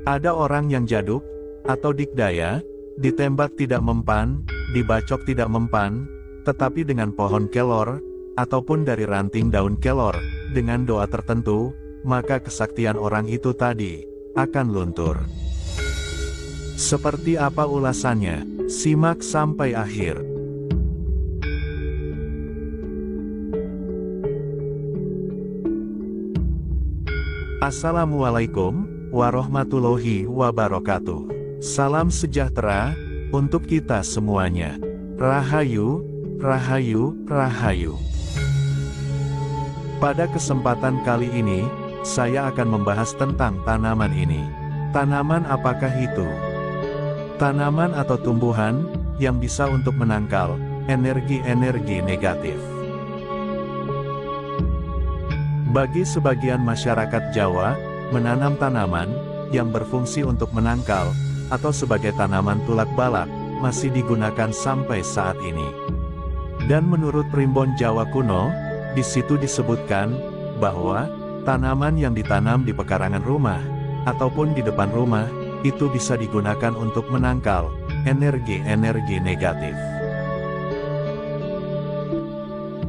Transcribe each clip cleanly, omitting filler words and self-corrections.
Ada orang yang jaduk, atau dikdaya, ditembak tidak mempan, dibacok tidak mempan, tetapi dengan pohon kelor, ataupun dari ranting daun kelor, dengan doa tertentu, maka kesaktian orang itu tadi, akan luntur. Seperti apa ulasannya? Simak sampai akhir. Assalamualaikum warahmatullahi wabarakatuh. Salam sejahtera untuk kita semuanya. Rahayu, rahayu, rahayu. Pada kesempatan kali ini, saya akan membahas tentang tanaman ini. Tanaman apakah itu? Tanaman atau tumbuhan yang bisa untuk menangkal energi-energi negatif. Bagi sebagian masyarakat Jawa, menanam tanaman yang berfungsi untuk menangkal atau sebagai tanaman tulak balak masih digunakan sampai saat ini. Dan menurut primbon Jawa kuno, di situ disebutkan bahwa tanaman yang ditanam di pekarangan rumah ataupun di depan rumah itu bisa digunakan untuk menangkal energi-energi negatif.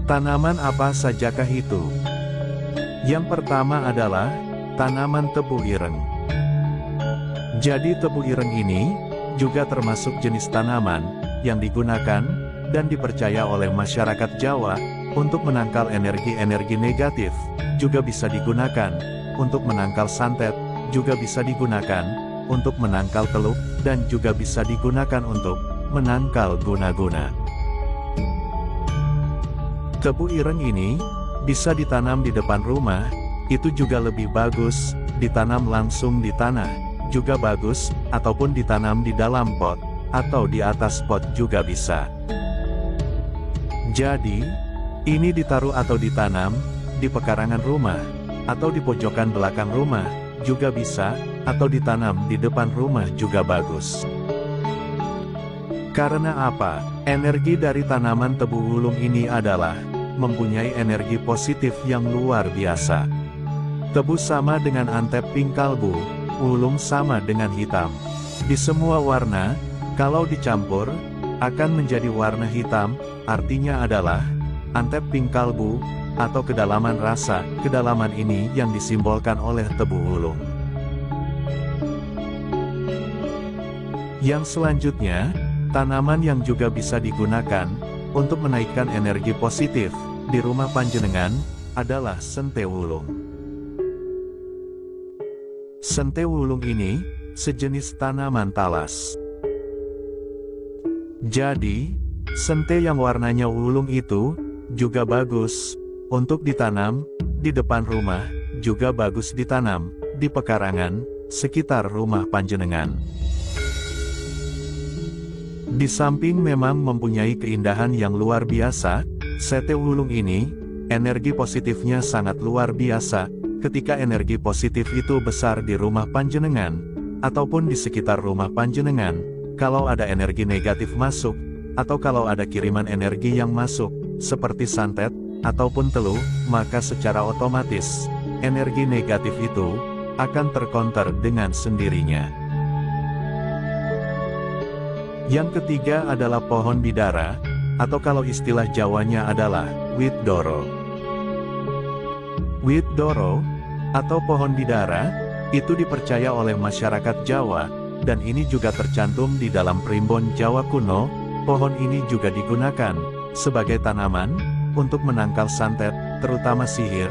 Tanaman apa sajakah itu? Yang pertama adalah tanaman tebu ireng. Jadi tebu ireng ini juga termasuk jenis tanaman yang digunakan dan dipercaya oleh masyarakat Jawa untuk menangkal energi-energi negatif, juga bisa digunakan untuk menangkal santet, juga bisa digunakan untuk menangkal teluk, dan juga bisa digunakan untuk menangkal guna-guna. Tebu ireng ini bisa ditanam di depan rumah, itu juga lebih bagus, ditanam langsung di tanah, juga bagus, ataupun ditanam di dalam pot, atau di atas pot juga bisa. Jadi, ini ditaruh atau ditanam, di pekarangan rumah, atau di pojokan belakang rumah, juga bisa, atau ditanam di depan rumah juga bagus. Karena apa? Energi dari tanaman tebu ulung ini adalah mempunyai energi positif yang luar biasa. Tebu sama dengan antep pink kalbu, ulung sama dengan hitam. Di semua warna, kalau dicampur, akan menjadi warna hitam, artinya adalah antep pink kalbu, atau kedalaman rasa. Kedalaman ini yang disimbolkan oleh tebu ulung. Yang selanjutnya, tanaman yang juga bisa digunakan untuk menaikkan energi positif di rumah panjenengan adalah sente wulung. Sente wulung ini sejenis tanaman talas. Jadi, sente yang warnanya wulung itu juga bagus untuk ditanam di depan rumah, juga bagus ditanam di pekarangan sekitar rumah panjenengan. Di samping memang mempunyai keindahan yang luar biasa, sente wulung ini, energi positifnya sangat luar biasa. Ketika energi positif itu besar di rumah panjenengan, ataupun di sekitar rumah panjenengan, kalau ada energi negatif masuk, atau kalau ada kiriman energi yang masuk, seperti santet, ataupun teluh, maka secara otomatis, energi negatif itu akan terkonter dengan sendirinya. Yang ketiga adalah pohon bidara, atau kalau istilah Jawanya adalah wit doro. Wit doro, atau pohon bidara, itu dipercaya oleh masyarakat Jawa, dan ini juga tercantum di dalam primbon Jawa kuno. Pohon ini juga digunakan sebagai tanaman untuk menangkal santet, terutama sihir.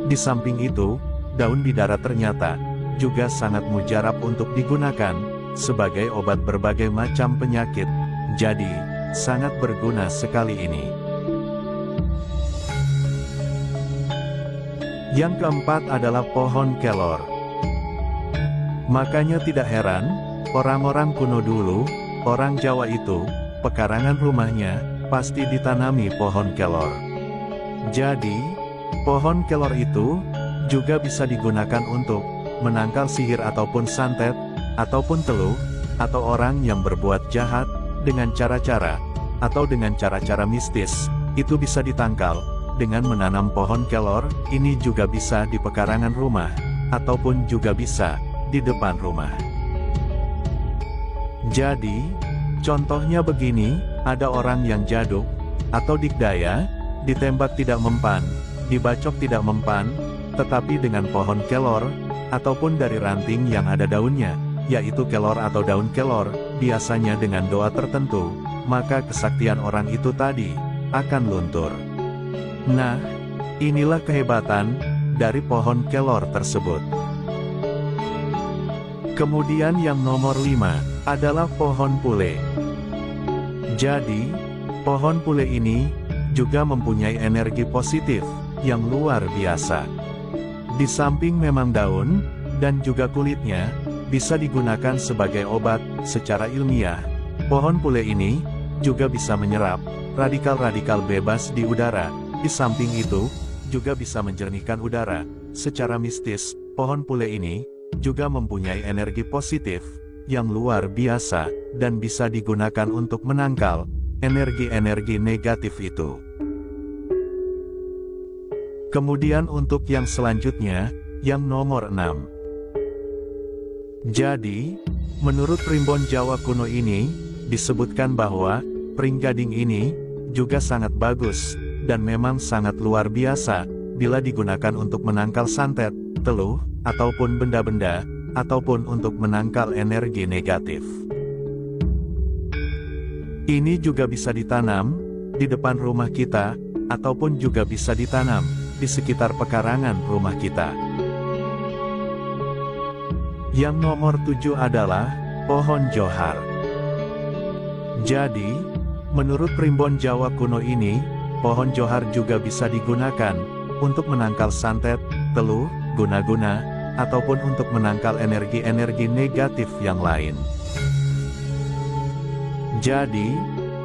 Di samping itu, daun bidara ternyata juga sangat mujarab untuk digunakan sebagai obat berbagai macam penyakit. Jadi, sangat berguna sekali ini. Yang keempat adalah pohon kelor. Makanya tidak heran, orang-orang kuno dulu, orang Jawa itu, pekarangan rumahnya, pasti ditanami pohon kelor. Jadi, pohon kelor itu, juga bisa digunakan untuk menangkal sihir ataupun santet, ataupun teluh, atau orang yang berbuat jahat, dengan cara-cara, atau dengan cara-cara mistis, itu bisa ditangkal, dengan menanam pohon kelor. Ini juga bisa di pekarangan rumah, ataupun juga bisa di depan rumah. Jadi, contohnya begini, ada orang yang jaduk, atau dikdaya, ditembak tidak mempan, dibacok tidak mempan, tetapi dengan pohon kelor, ataupun dari ranting yang ada daunnya, yaitu kelor atau daun kelor, biasanya dengan doa tertentu, maka kesaktian orang itu tadi akan luntur. Nah, inilah kehebatan dari pohon kelor tersebut. Kemudian yang nomor 5 adalah pohon pule. Jadi, pohon pule ini juga mempunyai energi positif yang luar biasa. Di samping memang daun dan juga kulitnya bisa digunakan sebagai obat secara ilmiah, pohon pule ini juga bisa menyerap radikal-radikal bebas di udara. Di samping itu, juga bisa menjernihkan udara. Secara mistis, pohon pule ini juga mempunyai energi positif yang luar biasa dan bisa digunakan untuk menangkal energi-energi negatif itu. Kemudian untuk yang selanjutnya, yang nomor 6. Jadi, menurut primbon Jawa kuno ini, disebutkan bahwa pringgading ini juga sangat bagus dan memang sangat luar biasa bila digunakan untuk menangkal santet, teluh, ataupun benda-benda, ataupun untuk menangkal energi negatif. Ini juga bisa ditanam di depan rumah kita, ataupun juga bisa ditanam di sekitar pekarangan rumah kita. Yang nomor 7 adalah pohon johar. Jadi, menurut primbon Jawa kuno ini, pohon johar juga bisa digunakan untuk menangkal santet, teluh, guna-guna, ataupun untuk menangkal energi-energi negatif yang lain. Jadi,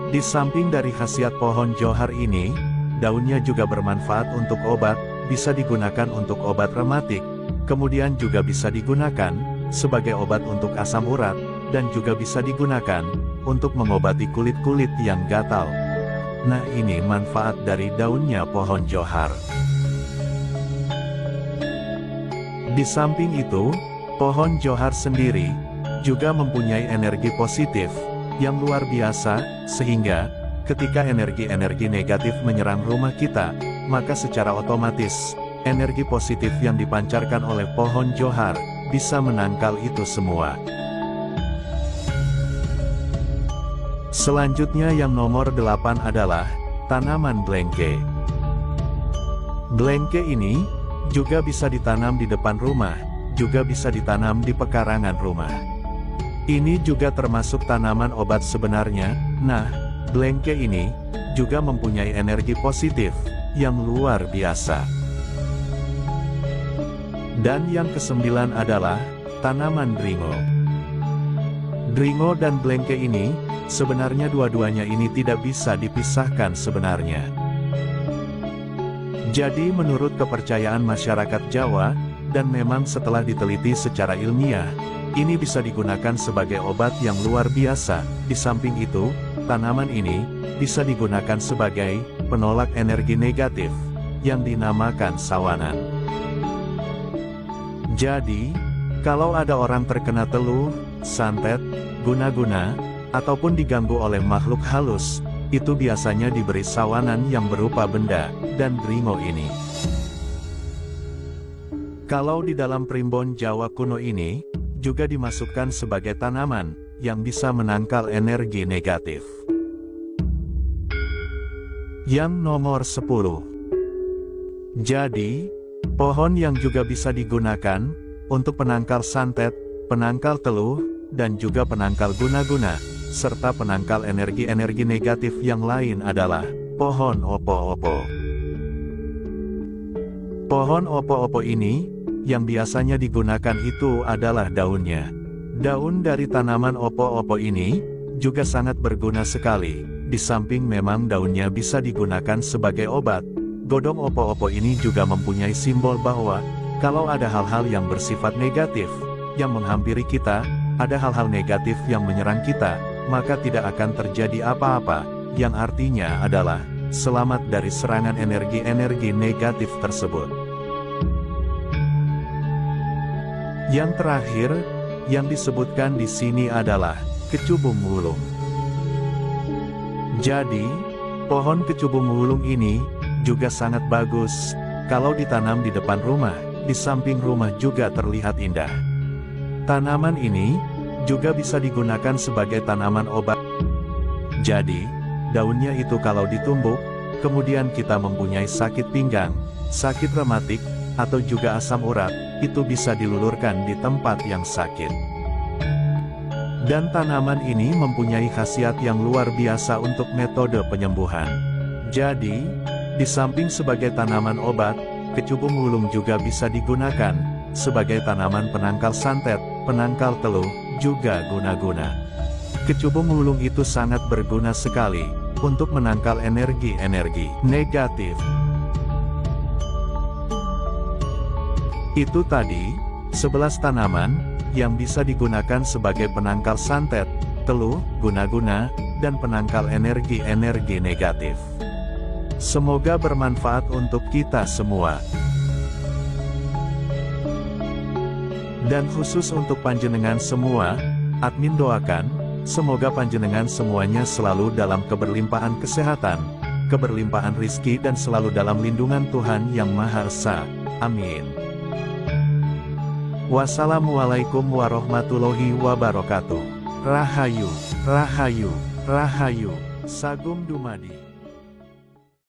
di samping dari khasiat pohon johar ini, daunnya juga bermanfaat untuk obat, bisa digunakan untuk obat rematik, kemudian juga bisa digunakan sebagai obat untuk asam urat, dan juga bisa digunakan untuk mengobati kulit-kulit yang gatal. Nah, ini manfaat dari daunnya pohon johar. Di samping itu, pohon johar sendiri juga mempunyai energi positif yang luar biasa, sehingga ketika energi-energi negatif menyerang rumah kita, maka secara otomatis energi positif yang dipancarkan oleh pohon johar bisa menangkal itu semua. Selanjutnya yang nomor 8 adalah tanaman blengke. Blengke ini juga bisa ditanam di depan rumah, juga bisa ditanam di pekarangan rumah. Ini juga termasuk tanaman obat sebenarnya. Nah, blengke ini juga mempunyai energi positif yang luar biasa. Dan yang ke-9 adalah tanaman dringo. Dringo dan blengke ini sebenarnya dua-duanya ini tidak bisa dipisahkan sebenarnya. Jadi menurut kepercayaan masyarakat Jawa, dan memang setelah diteliti secara ilmiah, ini bisa digunakan sebagai obat yang luar biasa. Di samping itu, tanaman ini bisa digunakan sebagai penolak energi negatif yang dinamakan sawanan. Jadi, kalau ada orang terkena teluh, santet, guna-guna, ataupun diganggu oleh makhluk halus, itu biasanya diberi sawanan yang berupa benda dan dringo ini. Kalau di dalam primbon Jawa kuno ini, juga dimasukkan sebagai tanaman yang bisa menangkal energi negatif. Yang nomor 10. Jadi, pohon yang juga bisa digunakan untuk penangkal santet, penangkal teluh, dan juga penangkal guna-guna, serta penangkal energi-energi negatif yang lain adalah pohon opo-opo. Pohon opo-opo ini yang biasanya digunakan itu adalah daunnya. Daun dari tanaman opo-opo ini juga sangat berguna sekali. Di samping memang daunnya bisa digunakan sebagai obat, godong opo-opo ini juga mempunyai simbol bahwa kalau ada hal-hal yang bersifat negatif yang menghampiri kita, ada hal-hal negatif yang menyerang kita, maka tidak akan terjadi apa-apa, yang artinya adalah selamat dari serangan energi-energi negatif tersebut. Yang terakhir, yang disebutkan di sini adalah kecubung wulung. Jadi, pohon kecubung wulung ini juga sangat bagus kalau ditanam di depan rumah, di samping rumah juga terlihat indah. Tanaman ini juga bisa digunakan sebagai tanaman obat. Jadi, daunnya itu kalau ditumbuk, kemudian kita mempunyai sakit pinggang, sakit rematik, atau juga asam urat, itu bisa dilulurkan di tempat yang sakit. Dan tanaman ini mempunyai khasiat yang luar biasa untuk metode penyembuhan. Jadi, di samping sebagai tanaman obat, kecubung wulung juga bisa digunakan sebagai tanaman penangkal santet, penangkal teluh, juga guna-guna. Kecubung wulung itu sangat berguna sekali untuk menangkal energi-energi negatif. Itu tadi 11 tanaman yang bisa digunakan sebagai penangkal santet, teluh, guna-guna, dan penangkal energi-energi negatif. Semoga bermanfaat untuk kita semua. Dan khusus untuk panjenengan semua, admin doakan, semoga panjenengan semuanya selalu dalam keberlimpahan kesehatan, keberlimpahan rizki dan selalu dalam lindungan Tuhan Yang Maha Esa. Amin. Wassalamualaikum warahmatullahi wabarakatuh. Rahayu, Rahayu, Rahayu, Sagum Dumadi.